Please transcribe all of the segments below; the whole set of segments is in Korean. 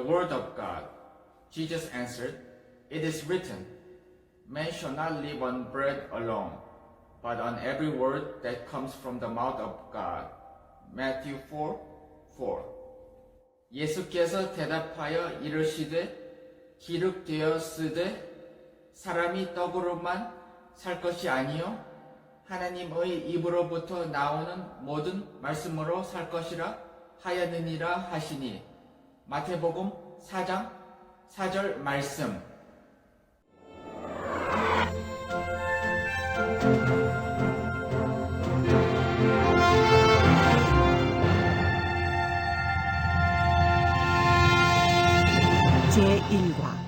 the word of God. Jesus answered, It is written, Man shall not live on bread alone, but on every word that comes from the mouth of God. Matthew 4:4. 예수께서 대답하여 이르시되 기록되었으되 사람이 떡으로만 살 것이 아니요 하나님의 입으로부터 나오는 모든 말씀으로 살 것이라 하였느니라 하시니. 마태복음 4장 4절 말씀. 제1과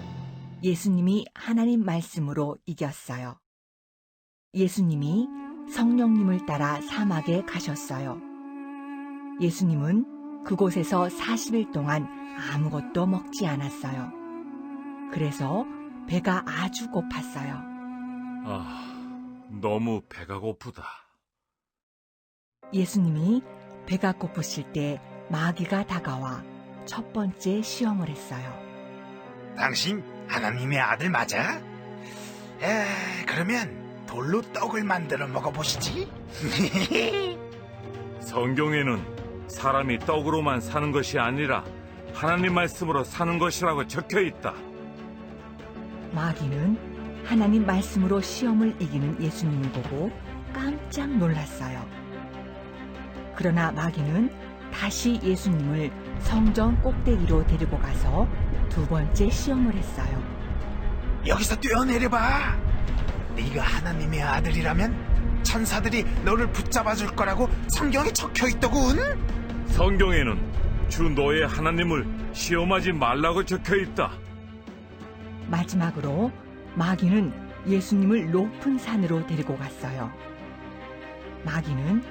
예수님이 하나님 말씀으로 이겼어요. 예수님이 성령님을 따라 사막에 가셨어요. 예수님은 그곳에서 40일 동안 아무것도 먹지 않았어요. 그래서 배가 아주 고팠어요. 너무 배가 고프다. 예수님이 배가 고프실 때 마귀가 다가와 첫 번째 시험을 했어요. 당신 하나님의 아들 맞아? 그러면 돌로 떡을 만들어 먹어보시지. 성경에는 사람이 떡으로만 사는 것이 아니라 하나님 말씀으로 사는 것이라고 적혀 있다. 마귀는 하나님 말씀으로 시험을 이기는 예수님을 보고 깜짝 놀랐어요. 그러나 마귀는 다시 예수님을 성전 꼭대기로 데리고 가서 두 번째 시험을 했어요. 여기서 뛰어내려봐. 네가 하나님의 아들이라면 천사들이 너를 붙잡아 줄 거라고 성경에 적혀 있더군. 성경에는 주 너의 하나님을 시험하지 말라고 적혀 있다. 마지막으로 마귀는 예수님을 높은 산으로 데리고 갔어요. 마귀는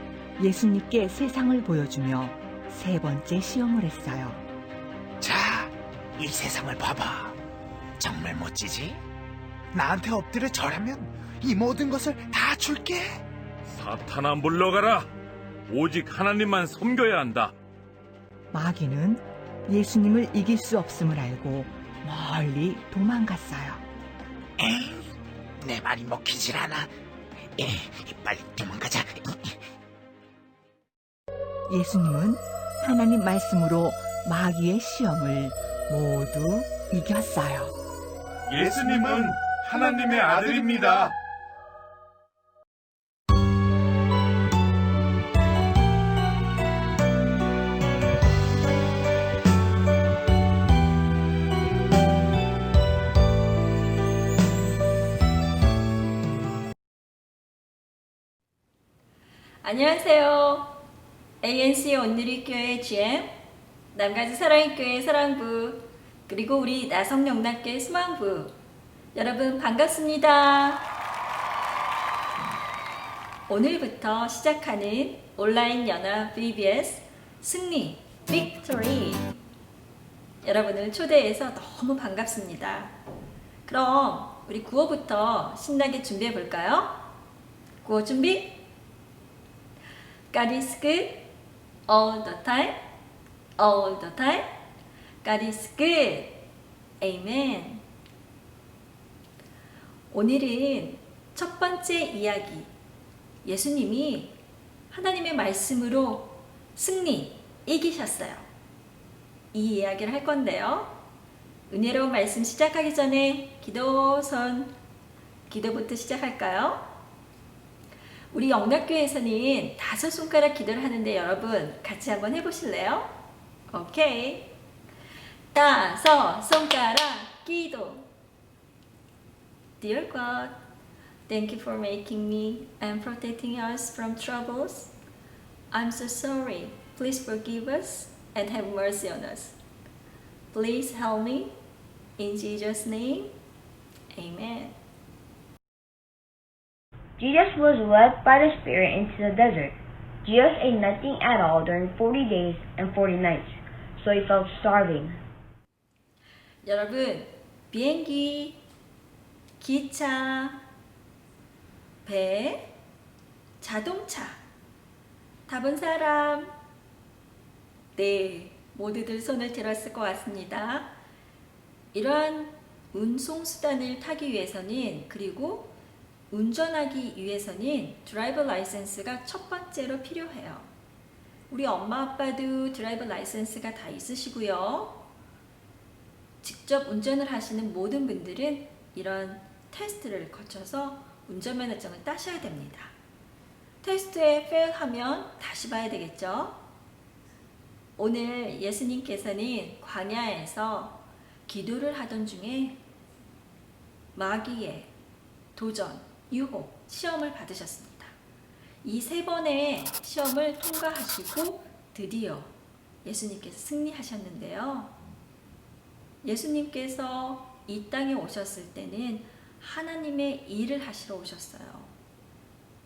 예수님께 세상을 보여주며 세 번째 시험을 했어요. 자, 이 세상을 봐봐. 정말 멋지지? 나한테 엎드려 절하면 이 모든 것을 다 줄게. 사탄아 물러가라. 오직 하나님만 섬겨야 한다. 마귀는 예수님을 이길 수 없음을 알고 멀리 도망갔어요. 내 말이 먹히질 않아. 빨리 도망가자. 예수님은 하나님 말씀으로 마귀의 시험을 모두 이겼어요. 예수님은 하나님의 아들입니다. 안녕하세요. ANC 온누리교회 GM, 남가주 사랑의교회 사랑부, 그리고 우리 나성영락교회 수망부, 여러분 반갑습니다. 오늘부터 시작하는 온라인 연합 VBS 승리, 빅토리, 여러분을 초대해서 너무 반갑습니다. 그럼 우리 구호부터 신나게 준비해 볼까요? 구호 준비! God is good all the time, all the time. God is good. Amen. 오늘은 첫 번째 이야기. 예수님이 하나님의 말씀으로 승리, 이기셨어요. 이 이야기를 할 건데요. 은혜로운 말씀 시작하기 전에 기도부터 시작할까요? 우리 영락교회에서는 5손가락 기도를 하는데 여러분 같이 한번 해보실래요? 오케이. 5손가락 기도. Dear God, thank you for making me and protecting us from troubles. I'm so sorry. Please forgive us and have mercy on us. Please help me. In Jesus' name, Amen. Jesus was led by the Spirit into the desert. Jesus ate nothing at all during 40 days and 40 nights, so he felt starving. 여러분, 비행기, 기차, 배, 자동차, 타본 사람? 네, 모두들 손을 들었을 것 같습니다. 이러한 운송수단을 타기 위해서는, 그리고 운전하기 위해서는 드라이버 라이센스가 첫 번째로 필요해요. 우리 엄마 아빠도 드라이버 라이센스가 다 있으시고요. 직접 운전을 하시는 모든 분들은 이런 테스트를 거쳐서 운전면허증을 따셔야 됩니다. 테스트에 fail하면 다시 봐야 되겠죠. 오늘 예수님께서는 광야에서 기도를 하던 중에 마귀의 도전, 유혹, 시험을 받으셨습니다. 이 3번의 시험을 통과하시고 드디어 예수님께서 승리하셨는데요. 예수님께서 이 땅에 오셨을 때는 하나님의 일을 하시러 오셨어요.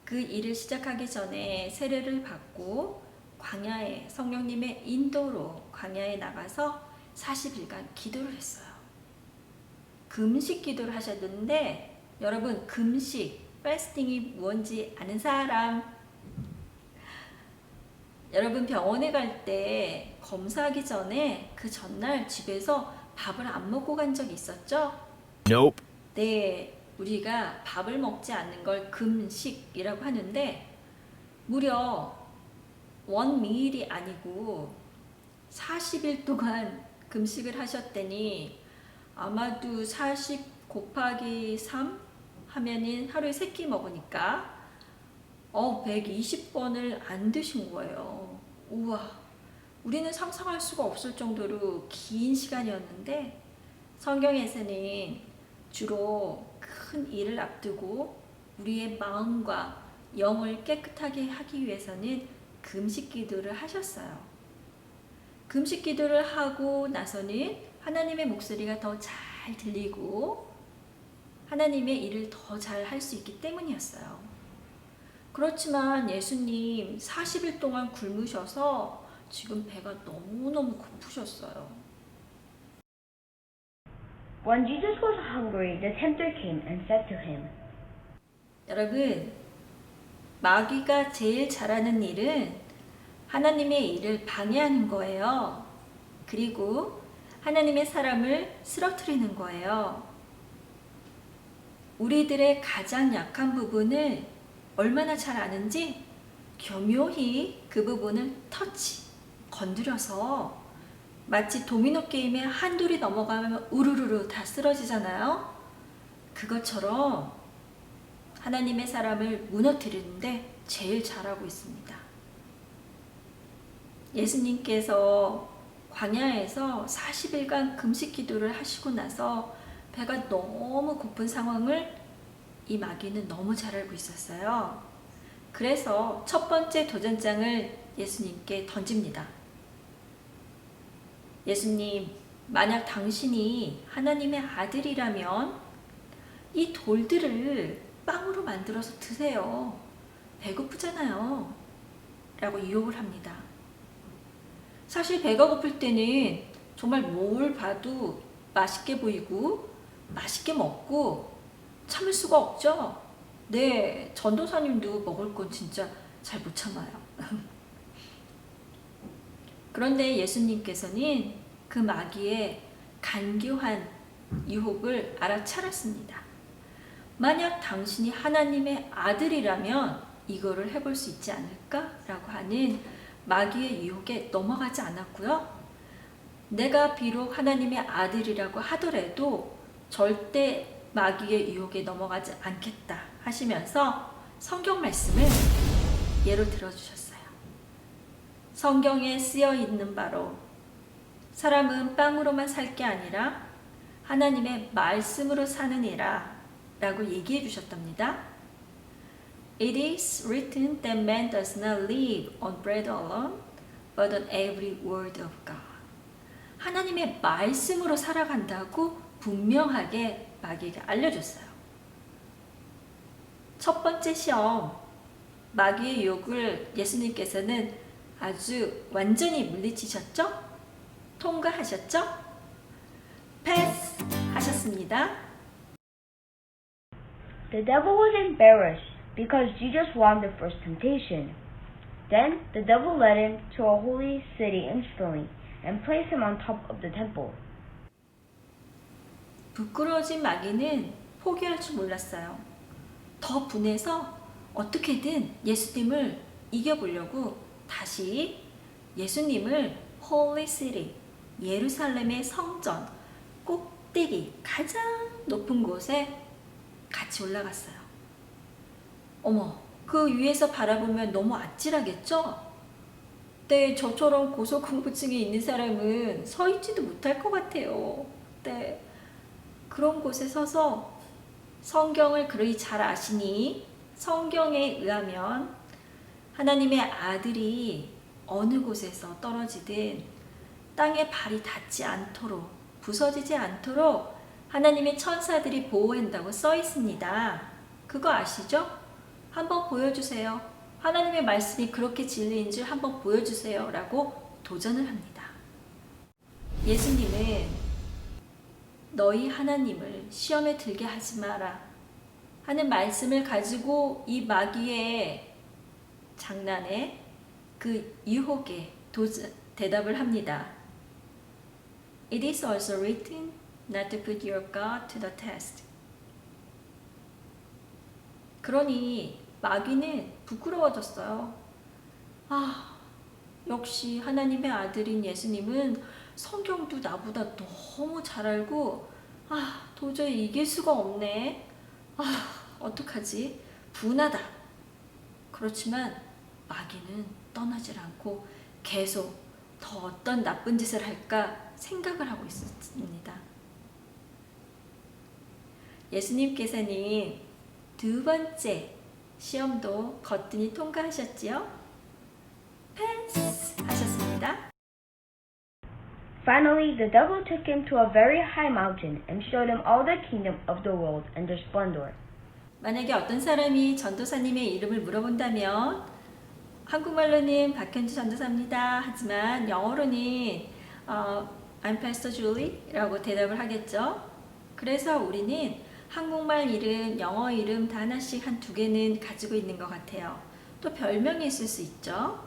그 일을 시작하기 전에 세례를 받고 광야에 성령님의 인도로 광야에 나가서 40일간 기도를 했어요. 금식 기도를 하셨는데, 여러분 금식, 패스팅이 뭔지 아는 사람? 여러분 병원에 갈 때 검사하기 전에 그 전날 집에서 밥을 안 먹고 간 적이 있었죠? Nope. 네, 우리가 밥을 먹지 않는 걸 금식이라고 하는데 무려 원미일이 아니고 40일 동안 금식을 하셨더니 아마도 40 곱하기 3 하면은 하루에 3끼 먹으니까 120번을 안 드신 거예요. 우와, 우리는 상상할 수가 없을 정도로 긴 시간이었는데 성경에서는 주로 큰 일을 앞두고 우리의 마음과 영을 깨끗하게 하기 위해서는 금식 기도를 하셨어요. 금식 기도를 하고 나서는 하나님의 목소리가 더 잘 들리고 하나님의 일을 더 잘 할 수 있기 때문이었어요. 그렇지만 예수님 40일 동안 굶으셔서 지금 배가 너무너무 고프셨어요. When Jesus was hungry, the tempter came and said to him, 여러분, 마귀가 제일 잘하는 일은 하나님의 일을 방해하는 거예요. 그리고 하나님의 사람을 쓰러뜨리는 거예요. 우리들의 가장 약한 부분을 얼마나 잘 아는지 교묘히 그 부분을 건드려서 마치 도미노 게임에 한 돌이 넘어가면 우르르르 다 쓰러지잖아요. 그것처럼 하나님의 사람을 무너뜨리는데 제일 잘하고 있습니다. 예수님께서 광야에서 40일간 금식 기도를 하시고 나서 배가 너무 고픈 상황을 이 마귀는 너무 잘 알고 있었어요. 그래서 첫 번째 도전장을 예수님께 던집니다. 예수님, 만약 당신이 하나님의 아들이라면 이 돌들을 빵으로 만들어서 드세요. 배고프잖아요. 라고 유혹을 합니다. 사실 배가 고플 때는 정말 뭘 봐도 맛있게 보이고 맛있게 먹고 참을 수가 없죠. 네, 전도사님도 먹을 건 진짜 잘 못 참아요. 그런데 예수님께서는 그 마귀의 간교한 유혹을 알아차렸습니다. 만약 당신이 하나님의 아들이라면 이거를 해볼 수 있지 않을까라고 하는 마귀의 유혹에 넘어가지 않았고요. 내가 비록 하나님의 아들이라고 하더라도 절대 마귀의 유혹에 넘어가지 않겠다 하시면서 성경 말씀을 예로 들어주셨어요. 성경에 쓰여 있는 바로 사람은 빵으로만 살 게 아니라 하나님의 말씀으로 사느니라 라고 얘기해 주셨답니다. It is written that man does not live on bread alone, but on every word of God. 하나님의 말씀으로 살아간다고 분명하게 마귀가 알려줬어요. 첫 번째 시험, 마귀의 유혹을 예수님께서는 아주 완전히 물리치셨죠? 통과하셨죠? 패스 하셨습니다. The devil was embarrassed because Jesus won the first temptation. Then the devil led him to a holy city instantly and place him on top of the temple. 부끄러워진 마귀는 포기할 줄 몰랐어요. 더 분해서 어떻게든 예수님을 이겨보려고 다시 예수님을 Holy City, 예루살렘의 성전 꼭대기 가장 높은 곳에 같이 올라갔어요. 어머, 그 위에서 바라보면 너무 아찔하겠죠? 네, 저처럼 고소공포증이 있는 사람은 서 있지도 못할 것 같아요. 네, 그런 곳에 서서 성경을 그리 잘 아시니 성경에 의하면 하나님의 아들이 어느 곳에서 떨어지든 땅에 발이 닿지 않도록 부서지지 않도록 하나님의 천사들이 보호한다고 써 있습니다. 그거 아시죠? 한번 보여주세요. 하나님의 말씀이 그렇게 진리인 줄 한번 보여주세요. 라고 도전을 합니다. 예수님은 너희 하나님을 시험에 들게 하지 마라 하는 말씀을 가지고 이 마귀의 장난에 그 유혹에 대답을 합니다. It is also written not to put your God to the test. 그러니 마귀는 부끄러워졌어요. 아, 역시 하나님의 아들인 예수님은 성경도 나보다 너무 잘 알고 도저히 이길 수가 없네. 어떡하지? 분하다. 그렇지만 마귀는 떠나질 않고 계속 더 어떤 나쁜 짓을 할까 생각을 하고 있었습니다. 예수님께서는 두 번째 시험도 거뜬히 통과하셨지요? 패스 하셨습니다. Finally, the devil took him to a very high mountain and showed him all the kingdom of the world and their splendor. 만약에 어떤 사람이 전도사님의 이름을 물어본다면 한국말로는 박현주 전도사입니다. 하지만 영어로는 I'm Pastor Julie 라고 대답을 하겠죠. 그래서 우리는 한국말 이름, 영어 이름 다 하나씩 한 두 개는 가지고 있는 것 같아요. 또 별명이 있을 수 있죠.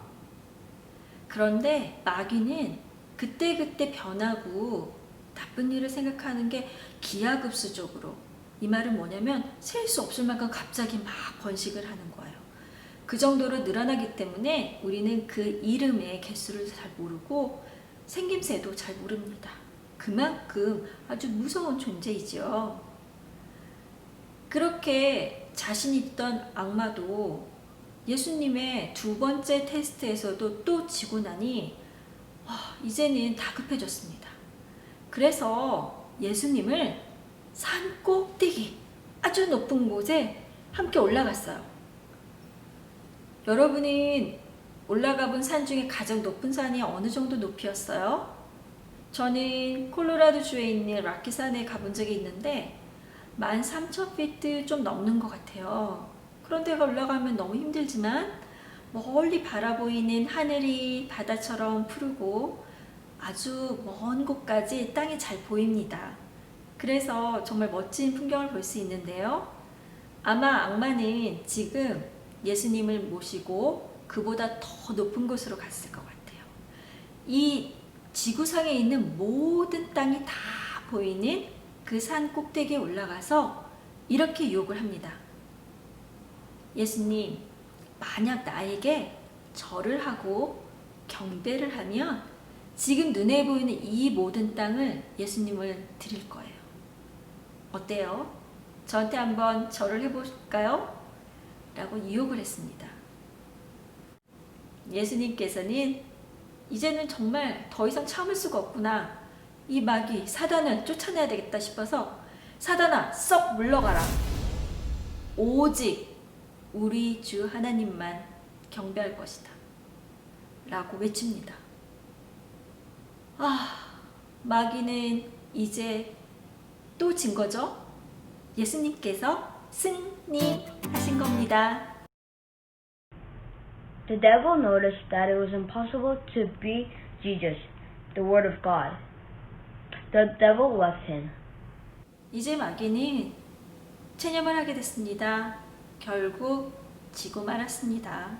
그런데 마귀는 그때그때 변하고 나쁜 일을 생각하는 게 기하급수적으로, 이 말은 뭐냐면 셀 수 없을 만큼 갑자기 막 번식을 하는 거예요. 그 정도로 늘어나기 때문에 우리는 그 이름의 개수를 잘 모르고 생김새도 잘 모릅니다. 그만큼 아주 무서운 존재이죠. 그렇게 자신 있던 악마도 예수님의 두 번째 테스트에서도 또 지고 나니 이제는 다급해졌습니다. 그래서 예수님을 산 꼭대기 아주 높은 곳에 함께 올라갔어요. 여러분은 올라가 본 산 중에 가장 높은 산이 어느 정도 높이였어요? 저는 콜로라도주에 있는 락키산에 가본 적이 있는데 13,000피트 좀 넘는 것 같아요. 그런데 올라가면 너무 힘들지만 멀리 바라보이는 하늘이 바다처럼 푸르고 아주 먼 곳까지 땅이 잘 보입니다. 그래서 정말 멋진 풍경을 볼 수 있는데요. 아마 악마는 지금 예수님을 모시고 그보다 더 높은 곳으로 갔을 것 같아요. 이 지구상에 있는 모든 땅이 다 보이는 그 산 꼭대기에 올라가서 이렇게 유혹을 합니다. 예수님, 만약 나에게 절을 하고 경배를 하면 지금 눈에 보이는 이 모든 땅을 예수님을 드릴 거예요. 어때요? 저한테 한번 절을 해볼까요? 라고 유혹을 했습니다. 예수님께서는 이제는 정말 더 이상 참을 수가 없구나. 이 마귀 사단을 쫓아내야 되겠다 싶어서 사단아 썩 물러가라. 오직 우리 주 하나님만 경배할 것이다. 라고 외칩니다. 마귀는 이제 또 진 거죠? 예수님께서 승리하신 겁니다. The devil noticed that it was impossible to beat Jesus, the Word of God. The devil left him. 이제 마귀는 체념을 하게 됐습니다. 결국 지고 말았습니다.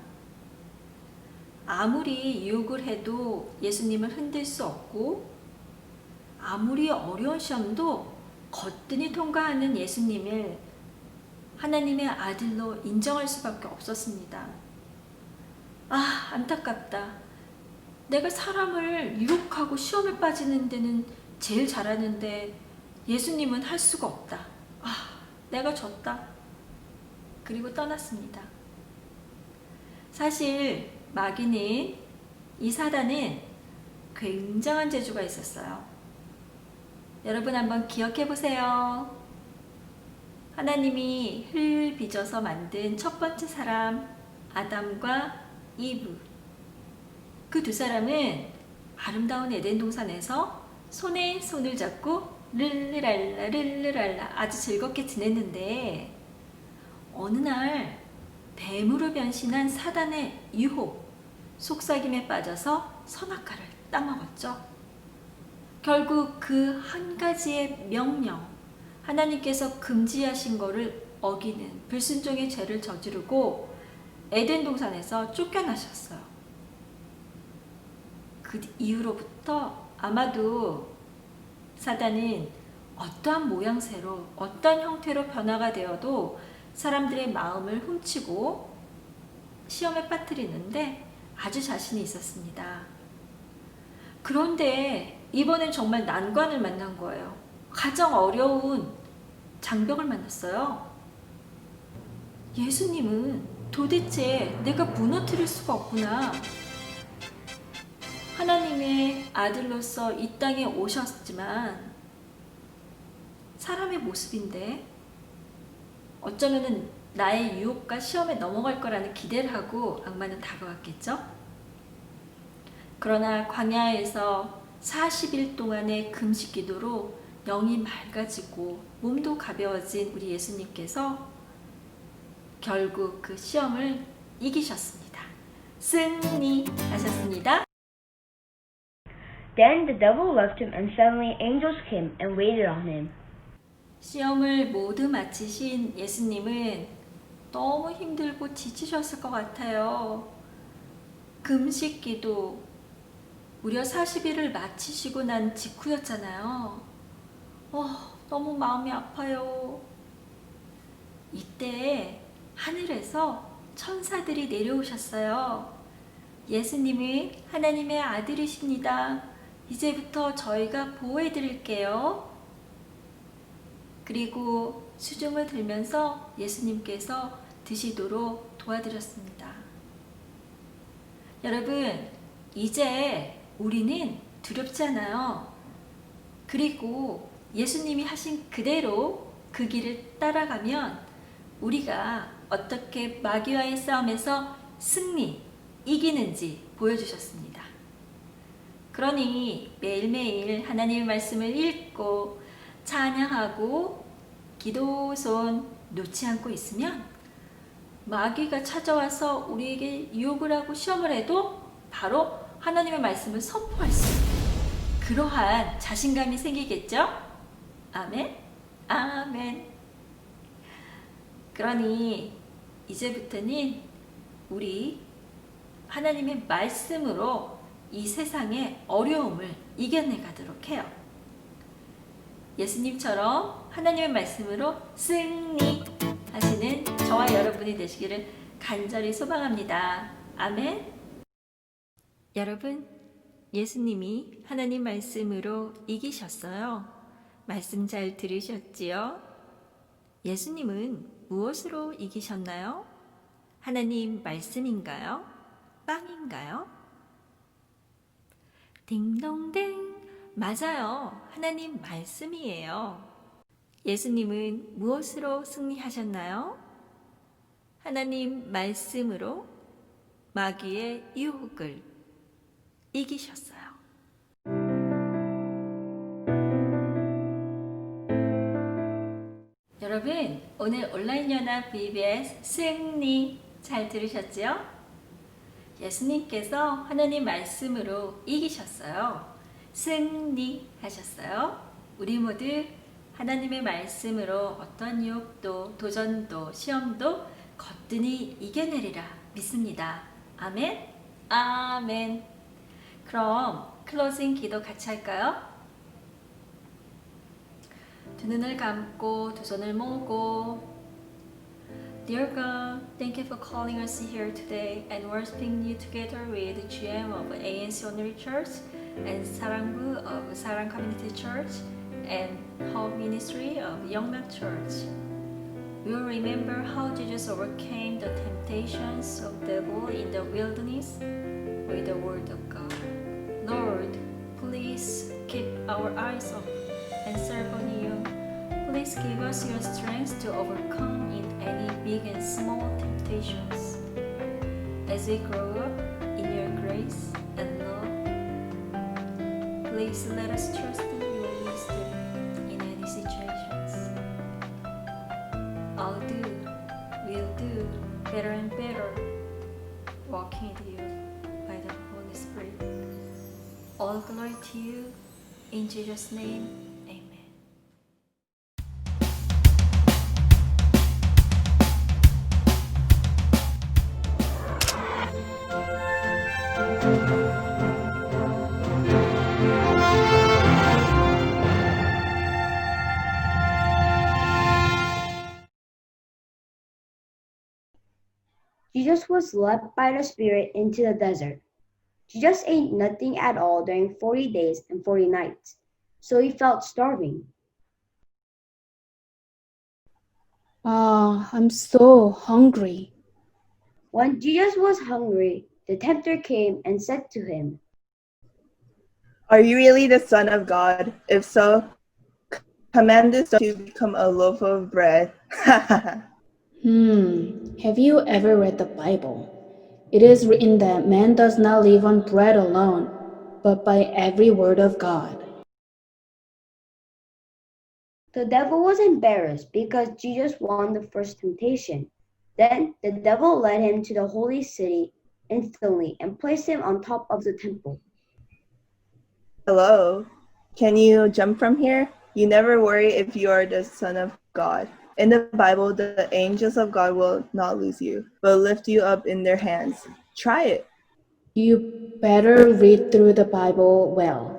아무리 유혹을 해도 예수님을 흔들 수 없고 아무리 어려운 시험도 거뜬히 통과하는 예수님을 하나님의 아들로 인정할 수밖에 없었습니다. 아, 안타깝다. 내가 사람을 유혹하고 시험에 빠지는 데는 제일 잘하는데 예수님은 할 수가 없다. 아, 내가 졌다. 그리고 떠났습니다. 사실 마귀는, 이 사단은 굉장한 재주가 있었어요. 여러분 한번 기억해 보세요. 하나님이 흙을 빚어서 만든 첫 번째 사람 아담과 이브, 그 두 사람은 아름다운 에덴 동산에서 손에 손을 잡고 르르랄라 르르랄라 아주 즐겁게 지냈는데 어느 날 뱀으로 변신한 사단의 유혹, 속삭임에 빠져서 선악과를 따먹었죠. 결국 그 한 가지의 명령, 하나님께서 금지하신 것을 어기는 불순종의 죄를 저지르고 에덴 동산에서 쫓겨나셨어요. 그 이후로부터 아마도 사단은 어떠한 모양새로, 어떤 형태로 변화가 되어도 사람들의 마음을 훔치고 시험에 빠뜨리는데 아주 자신이 있었습니다. 그런데 이번엔 정말 난관을 만난 거예요. 가장 어려운 장벽을 만났어요. 예수님은 도대체 내가 무너뜨릴 수가 없구나. 하나님의 아들로서 이 땅에 오셨지만 사람의 모습인데 어쩌면은 나의 유혹과 시험에 넘어갈 거라는 기대를 하고 악마는 다가왔겠죠? 그러나 광야에서 40일 동안의 금식 기도로 영이 맑아지고 몸도 가벼워진 우리 예수님께서 결국 그 시험을 이기셨습니다. 승리하셨습니다. Then the devil left him, and suddenly angels came and waited on him. 시험을 모두 마치신 예수님은 너무 힘들고 지치셨을 것 같아요. 금식 기도 무려 40일을 마치시고 난 직후였잖아요. 너무 마음이 아파요. 이때 하늘에서 천사들이 내려오셨어요. 예수님은 하나님의 아들이십니다. 이제부터 저희가 보호해 드릴게요. 그리고 수종을 들면서 예수님께서 드시도록 도와드렸습니다. 여러분, 이제 우리는 두렵지 않아요. 그리고 예수님이 하신 그대로 그 길을 따라가면 우리가 어떻게 마귀와의 싸움에서 승리, 이기는지 보여주셨습니다. 그러니 매일매일 하나님의 말씀을 읽고 찬양하고 기도손 놓지 않고 있으면 마귀가 찾아와서 우리에게 유혹을 하고 시험을 해도 바로 하나님의 말씀을 선포할 수 있는 그러한 자신감이 생기겠죠? 아멘? 아멘. 그러니 이제부터는 우리 하나님의 말씀으로 이 세상의 어려움을 이겨내가도록 해요. 예수님처럼 하나님의 말씀으로 승리하시는 저와 여러분이 되시기를 간절히 소망합니다. 아멘. 여러분, 예수님이 하나님 말씀으로 이기셨어요. 말씀 잘 들으셨지요? 예수님은 무엇으로 이기셨나요? 하나님 말씀인가요? 빵인가요? 딩동댕, 맞아요. 하나님 말씀이에요. 예수님은 무엇으로 승리하셨나요? 하나님 말씀으로 마귀의 유혹을 이기셨어요. 여러분, 오늘 온라인 연합 VBS 승리 잘 들으셨지요? 예수님께서 하나님 말씀으로 이기셨어요. 승리하셨어요. 우리 모두 하나님의 말씀으로 어떤 유혹도 도전도 시험도 거뜬히 이겨내리라 믿습니다. 아멘. 아멘. 그럼 클로징 기도 같이 할까요? 두 눈을 감고 두 손을 모으고 Dear God, thank you for calling us here today and worshiping you together with GM of ANC Only Church and 사랑부 of Sarang Community Church and Hope Ministry of Youngnak Church. We will remember how Jesus overcame the temptations of the devil in the wilderness with the word of God. Lord, please keep our eyes open and serve on you. Please give us your strength to overcome in any big and small temptations. As we grow up in your grace and love, please let us trust in your wisdom in any situations. I'll do, will do better and better, walking with you by the Holy Spirit. All glory to you, in Jesus' name, amen. Jesus was led by the Spirit into the desert. Jesus ate nothing at all during 40 days and 40 nights, so he felt starving. I'm so hungry. When Jesus was hungry, the tempter came and said to him, Are you really the Son of God? If so, command this to become a loaf of bread. Have you ever read the Bible? It is written that man does not live on bread alone, but by every word of God. The devil was embarrassed because Jesus won the first temptation. Then the devil led him to the holy city instantly and placed him on top of the temple. Hello, can you jump from here? You never worry if you are the Son of God. In the Bible, the angels of God will not lose you, but lift you up in their hands. Try it. You better read through the Bible well.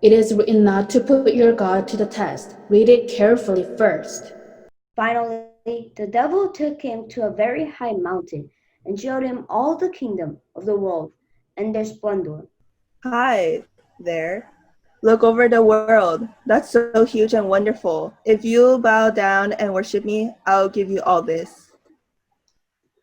It is written not to put your God to the test. Read it carefully first. Finally, the devil took him to a very high mountain and showed him all the kingdom of the world and their splendor. Hi there. Look over the world. That's so huge and wonderful. If you bow down and worship me, I'll give you all this.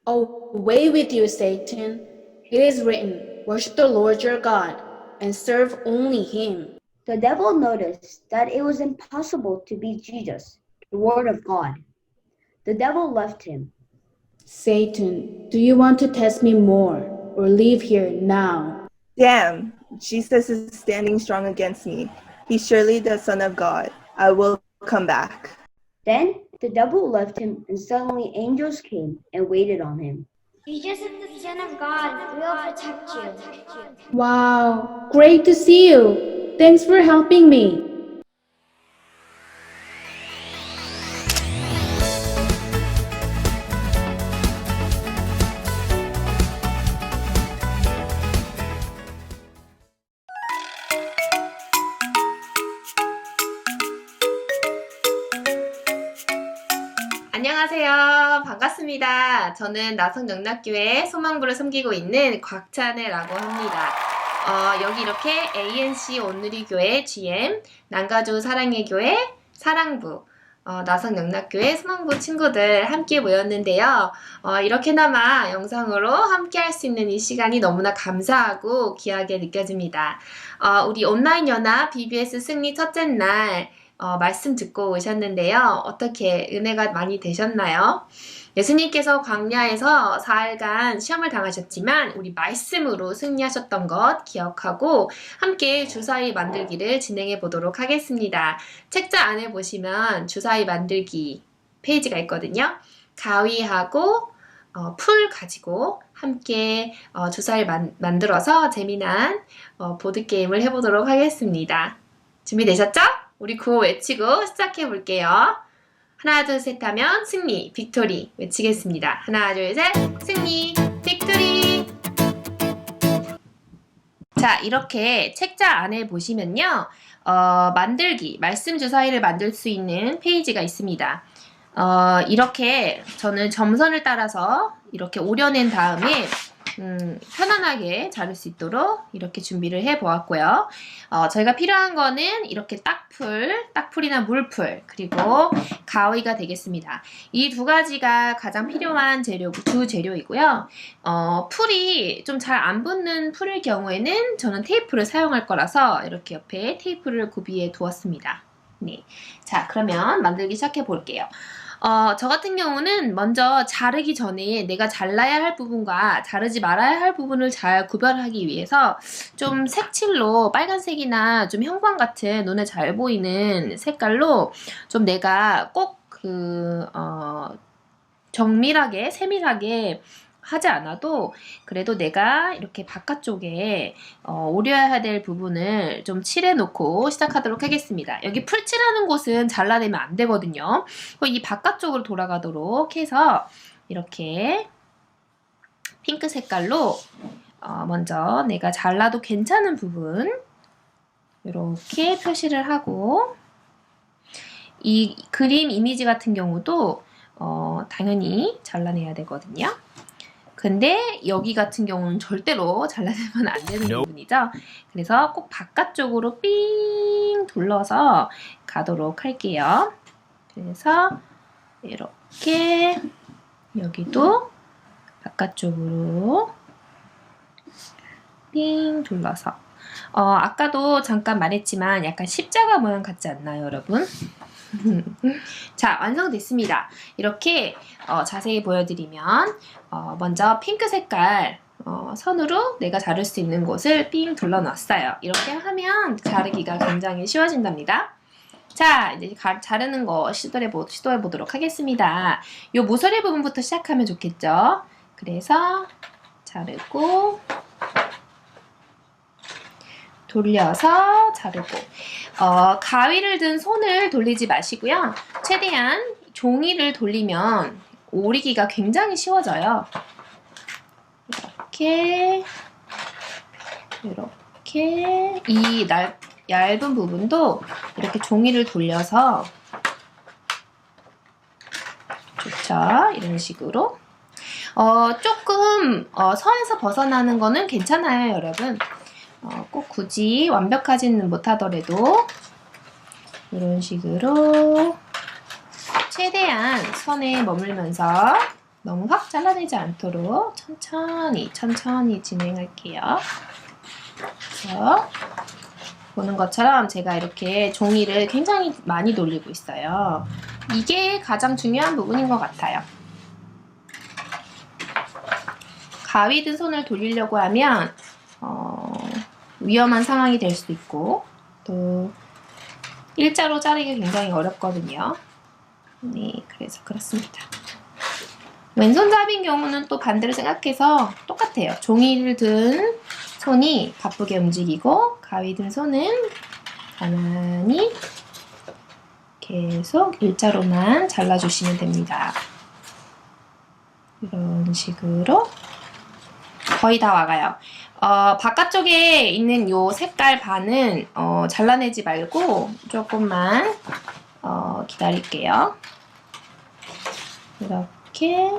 Away with you, Satan. It is written, worship the Lord your God and serve only him. The devil noticed that it was impossible to beat Jesus, the Word of God. The devil left him. Satan, do you want to test me more or leave here now? Damn, Jesus is standing strong against me. He's surely the Son of God. I will come back. Then the devil left him, and suddenly angels came and waited on him. Jesus is the Son of God. We will protect you. Wow, great to see you. Thanks for helping me. 안녕하세요. 반갑습니다. 저는 나성영락교회 소망부를 섬기고 있는 곽찬혜라고 합니다. 여기 이렇게 ANC 온누리 교회 GM, 난가주 사랑의 교회 사랑부, 나성영락교회 소망부 친구들 함께 모였는데요. 이렇게나마 영상으로 함께 할 수 있는 이 시간이 너무나 감사하고 귀하게 느껴집니다. 우리 온라인 연합 BBS 승리 첫째 날 말씀 듣고 오셨는데요. 어떻게 은혜가 많이 되셨나요? 예수님께서 광야에서 4일간 시험을 당하셨지만 우리 말씀으로 승리하셨던 것 기억하고 함께 주사위 만들기를 진행해 보도록 하겠습니다. 책자 안에 보시면 주사위 만들기 페이지가 있거든요. 가위하고 풀 가지고 함께 주사위 만들어서 재미난 보드게임을 해보도록 하겠습니다. 준비되셨죠? 우리 구호 외치고 시작해 볼게요. 하나, 둘, 셋 하면 승리, 빅토리 외치겠습니다. 하나, 둘, 셋, 승리, 빅토리. 자, 이렇게 책자 안에 보시면요. 만들기, 말씀 주사위를 만들 수 있는 페이지가 있습니다. 이렇게 저는 점선을 따라서 이렇게 오려낸 다음에 편안하게 자를 수 있도록 이렇게 준비를 해 보았고요. 저희가 필요한 거는 이렇게 딱풀이나 물풀, 그리고 가위가 되겠습니다. 이 두 가지가 가장 필요한 두 재료이고요. 풀이 좀 잘 안 붙는 풀일 경우에는 저는 테이프를 사용할 거라서 이렇게 옆에 테이프를 구비해 두었습니다. 네. 자, 그러면 만들기 시작해 볼게요. 저 같은 경우는 먼저 자르기 전에 내가 잘라야 할 부분과 자르지 말아야 할 부분을 잘 구별하기 위해서 좀 색칠로 빨간색이나 좀 형광 같은 눈에 잘 보이는 색깔로 좀 내가 꼭 정밀하게, 세밀하게 하지 않아도 그래도 내가 이렇게 바깥쪽에 오려야 될 부분을 좀 칠해 놓고 시작하도록 하겠습니다. 여기 풀칠하는 곳은 잘라내면 안 되거든요. 이 바깥쪽으로 돌아가도록 해서 이렇게 핑크 색깔로 먼저 내가 잘라도 괜찮은 부분 이렇게 표시를 하고, 이 그림 이미지 같은 경우도 당연히 잘라내야 되거든요. 근데 여기 같은 경우는 절대로 잘라내면 안 되는 부분이죠. 그래서 꼭 바깥쪽으로 삥 둘러서 가도록 할게요. 그래서 이렇게 여기도 바깥쪽으로 삥 둘러서 아까도 잠깐 말했지만 약간 십자가 모양 같지 않나요, 여러분? 자, 완성됐습니다. 이렇게 자세히 보여드리면 먼저 핑크 색깔 선으로 내가 자를 수 있는 곳을 삥 둘러놨어요. 이렇게 하면 자르기가 굉장히 쉬워진답니다. 자, 이제 자르는 거 시도해 보도록 하겠습니다. 요 모서리 부분부터 시작하면 좋겠죠. 그래서 자르고 돌려서 자르고, 가위를 든 손을 돌리지 마시고요. 최대한 종이를 돌리면 오리기가 굉장히 쉬워져요. 이렇게 이 얇은 부분도 이렇게 종이를 돌려서 좋죠. 이런 식으로 조금 선에서 벗어나는 거는 괜찮아요, 여러분. 꼭 굳이 완벽하지는 못하더라도 이런 식으로 최대한 선에 머물면서 너무 확 잘라내지 않도록 천천히 진행할게요. 그래서 보는 것처럼 제가 이렇게 종이를 굉장히 많이 돌리고 있어요. 이게 가장 중요한 부분인 것 같아요. 가위 든 손을 돌리려고 하면 위험한 상황이 될 수도 있고, 또 일자로 자르기 굉장히 어렵거든요. 네, 그래서 그렇습니다. 왼손잡이인 경우는 또 반대로 생각해서 똑같아요. 종이를 든 손이 바쁘게 움직이고, 가위 든 손은 가만히 계속 일자로만 잘라주시면 됩니다. 이런 식으로 거의 다 와가요. 바깥쪽에 있는 요 색깔 반은 잘라내지 말고 조금만 기다릴게요. 이렇게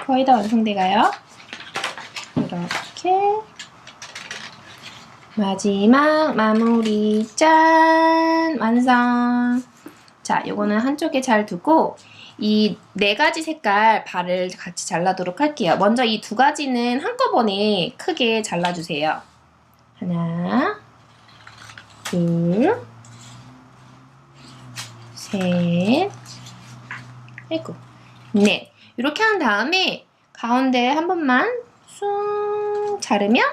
거의 다 완성돼가요. 이렇게 마지막 마무리 짠! 완성! 자, 요거는 한쪽에 잘 두고 이 4가지 색깔 발을 같이 잘라도록 할게요. 먼저 이 2가지는 한꺼번에 크게 잘라주세요. 하나, 둘, 셋, 아이고, 넷. 이렇게 한 다음에 가운데 한 번만 쑥 자르면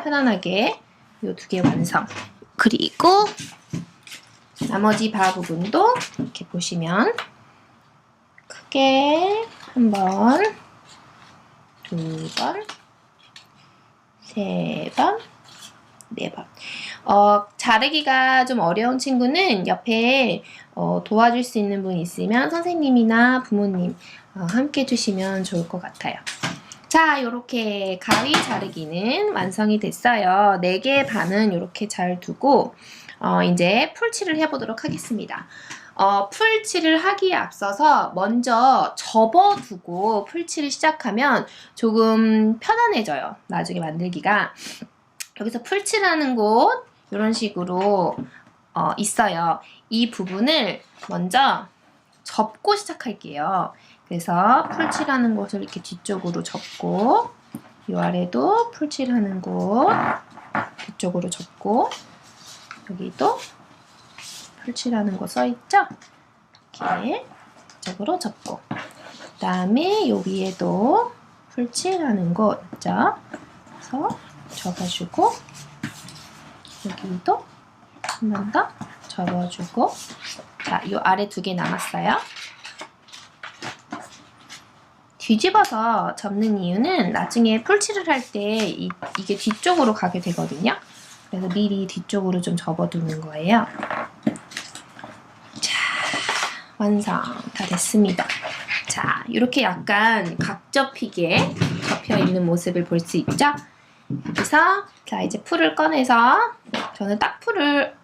편안하게 이 2개 완성. 그리고 나머지 바 부분도 이렇게 보시면 크게 한 번, 2번, 3번, 4번. 자르기가 좀 어려운 친구는 옆에 도와줄 수 있는 분 있으면 선생님이나 부모님 함께 해주시면 좋을 것 같아요. 자, 요렇게 가위 자르기는 완성이 됐어요. 4개의 반은 요렇게 잘 두고 이제 풀칠을 해보도록 하겠습니다. 풀칠을 하기에 앞서서 먼저 접어두고 풀칠을 시작하면 조금 편안해져요. 나중에 만들기가. 여기서 풀칠하는 곳 이런 식으로 있어요. 이 부분을 먼저 접고 시작할게요. 그래서 풀칠하는 곳을 이렇게 뒤쪽으로 접고 이 아래도 풀칠하는 곳 뒤쪽으로 접고 여기도 풀칠하는 거 써있죠? 이렇게 뒤쪽으로 접고 그 다음에 요 위에도 풀칠하는 곳 있죠? 그래서 접어주고 여기도 한 번 더 접어주고 자, 요 아래 2개 남았어요. 뒤집어서 접는 이유는 나중에 풀칠을 할 때 이게 뒤쪽으로 가게 되거든요. 그래서 미리 뒤쪽으로 좀 접어두는 거예요. 자, 완성 다 됐습니다. 자, 이렇게 약간 각접히게 접혀있는 모습을 볼 수 있죠? 여기서 자 이제 풀을 꺼내서 저는 딱풀을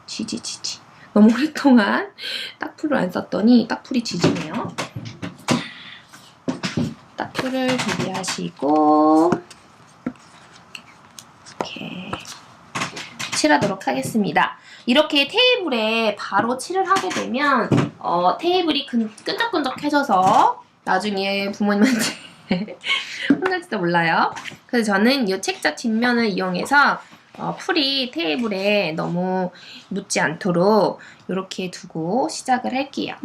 지지 너무 오랫동안 딱풀을 안 썼더니 딱풀이 지지네요. 딱풀을 준비하시고 이렇게 칠하도록 하겠습니다. 이렇게 테이블에 바로 칠을 하게 되면 테이블이 끈적끈적해져서 나중에 부모님한테 혼날지도 몰라요. 그래서 저는 이 책자 뒷면을 이용해서 풀이 테이블에 너무 묻지 않도록 이렇게 두고 시작을 할게요.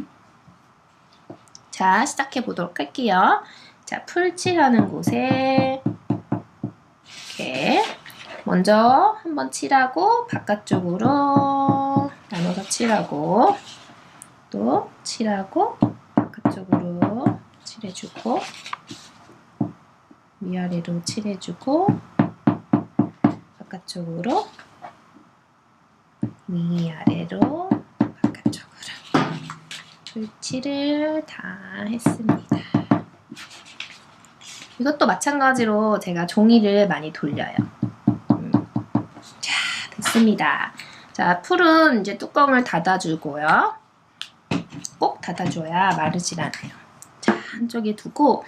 자, 시작해 보도록 할게요. 자, 풀칠하는 곳에 이렇게 먼저 한번 칠하고 바깥쪽으로 나눠서 칠하고 또 칠하고 바깥쪽으로 칠해주고 위아래로 칠해주고 바깥쪽으로 위아래로 바깥쪽으로 풀칠을 다 했습니다. 이것도 마찬가지로 제가 종이를 많이 돌려요. 자, 됐습니다. 자, 풀은 이제 뚜껑을 닫아주고요. 꼭 닫아줘야 마르질 않아요. 자, 한쪽에 두고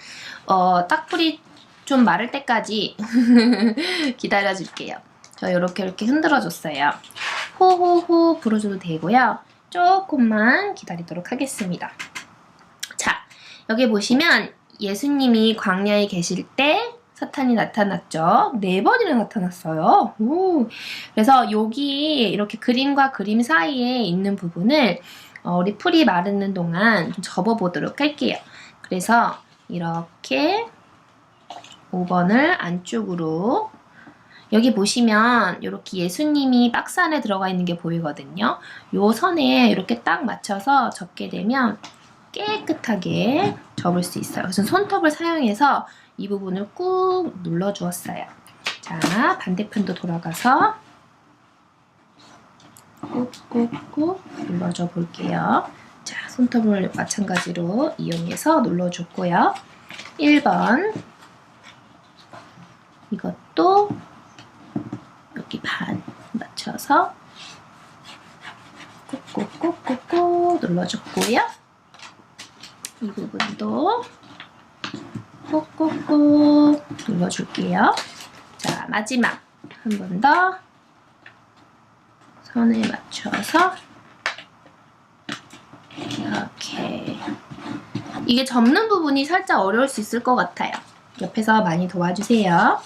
딱풀이 좀 마를 때까지 기다려줄게요. 저 이렇게 흔들어줬어요. 호호호 불어줘도 되고요. 조금만 기다리도록 하겠습니다. 자, 여기 보시면 예수님이 광야에 계실 때 사탄이 나타났죠. 4번이나 나타났어요. 그래서 여기 이렇게 그림과 그림 사이에 있는 부분을 우리 풀이 마르는 동안 좀 접어보도록 할게요. 그래서 이렇게 5번을 안쪽으로 여기 보시면 이렇게 예수님이 박스 안에 들어가 있는 게 보이거든요. 요 선에 이렇게 딱 맞춰서 접게 되면 깨끗하게 접을 수 있어요. 그래서 손톱을 사용해서 이 부분을 꾹 눌러주었어요. 자, 반대편도 돌아가서 꾹꾹꾹 눌러줘 볼게요. 자, 손톱을 마찬가지로 이용해서 눌러줬고요. 1번 이것도 여기 반 맞춰서 꾹꾹꾹꾹꾹 눌러줬고요. 이 부분도 꾹꾹꾹 눌러줄게요. 자, 마지막 한 번 더 선에 맞춰서 이렇게 이게 접는 부분이 살짝 어려울 수 있을 것 같아요. 옆에서 많이 도와주세요.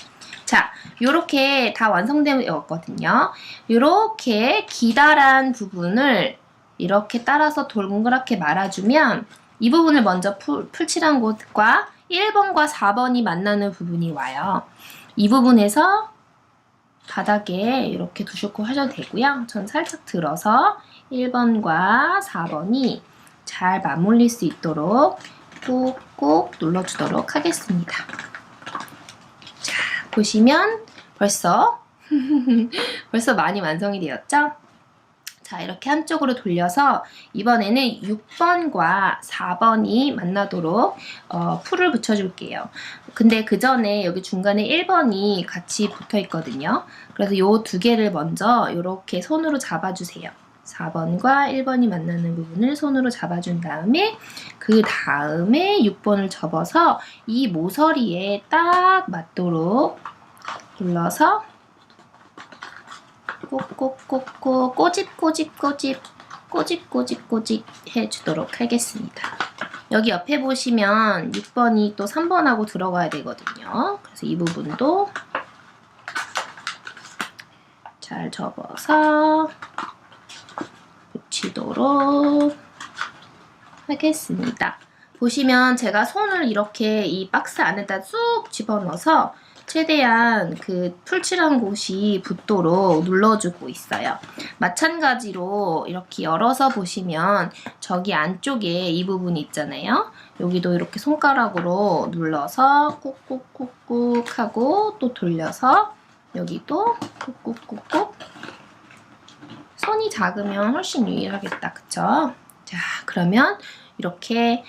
자, 요렇게 다 완성되었거든요. 요렇게 기다란 부분을 이렇게 따라서 동그랗게 말아주면 이 부분을 먼저 풀칠한 곳과 1번과 4번이 만나는 부분이 와요. 이 부분에서 바닥에 이렇게 두시고 하셔도 되고요. 전 살짝 들어서 1번과 4번이 잘 맞물릴 수 있도록 꾹꾹 눌러주도록 하겠습니다. 자, 보시면 벌써 벌써 많이 완성이 되었죠? 자, 이렇게 한쪽으로 돌려서 이번에는 6번과 4번이 만나도록 풀을 붙여줄게요. 근데 그 전에 여기 중간에 1번이 같이 붙어 있거든요. 그래서 요 두 개를 먼저 이렇게 손으로 잡아주세요. 4번과 1번이 만나는 부분을 손으로 잡아준 다음에 그 다음에 6번을 접어서 이 모서리에 딱 맞도록 눌러서 꼭꼭꼭꼭 꼬집꼬집 해주도록 하겠습니다. 여기 옆에 보시면 6번이 또 3번하고 들어가야 되거든요. 그래서 이 부분도 잘 접어서 붙이도록 하겠습니다. 보시면 제가 손을 이렇게 이 박스 안에다 쑥 집어넣어서 최대한 그 풀칠한 곳이 붙도록 눌러주고 있어요. 마찬가지로 이렇게 열어서 보시면 저기 안쪽에 이 부분이 있잖아요. 여기도 이렇게 손가락으로 눌러서 꾹꾹꾹꾹 하고 또 돌려서 여기도 꾹꾹꾹꾹. 손이 작으면 훨씬 유일하겠다. 그쵸? 자, 그러면 이렇게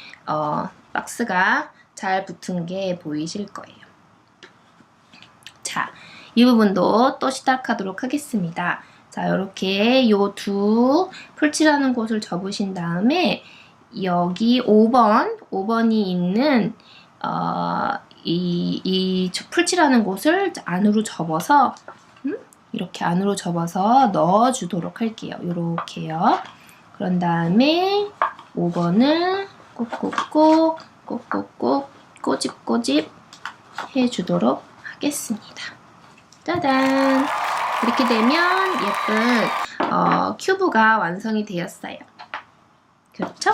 박스가 잘 붙은 게 보이실 거예요. 자, 이 부분도 또 시작하도록 하겠습니다. 자, 이렇게 요 두 풀칠하는 곳을 접으신 다음에 여기 5번이 있는 이 풀칠하는 곳을 안으로 접어서 이렇게 안으로 접어서 넣어주도록 할게요. 요렇게요. 그런 다음에 5번을 꾹꾹꾹 꼬집꼬집 해주도록 하겠습니다. 짜잔! 이렇게 되면 예쁜 큐브가 완성이 되었어요. 그렇죠?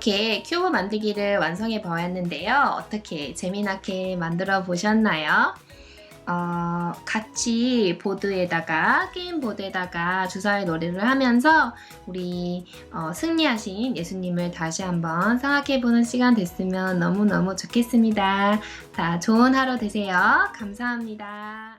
이렇게 큐브 만들기를 완성해 보았는데요. 어떻게 재미나게 만들어 보셨나요? 같이 보드에다가 게임 보드에다가 주사위 놀이를 하면서 우리 승리하신 예수님을 다시 한번 생각해보는 시간 됐으면 너무너무 좋겠습니다. 자, 좋은 하루 되세요. 감사합니다.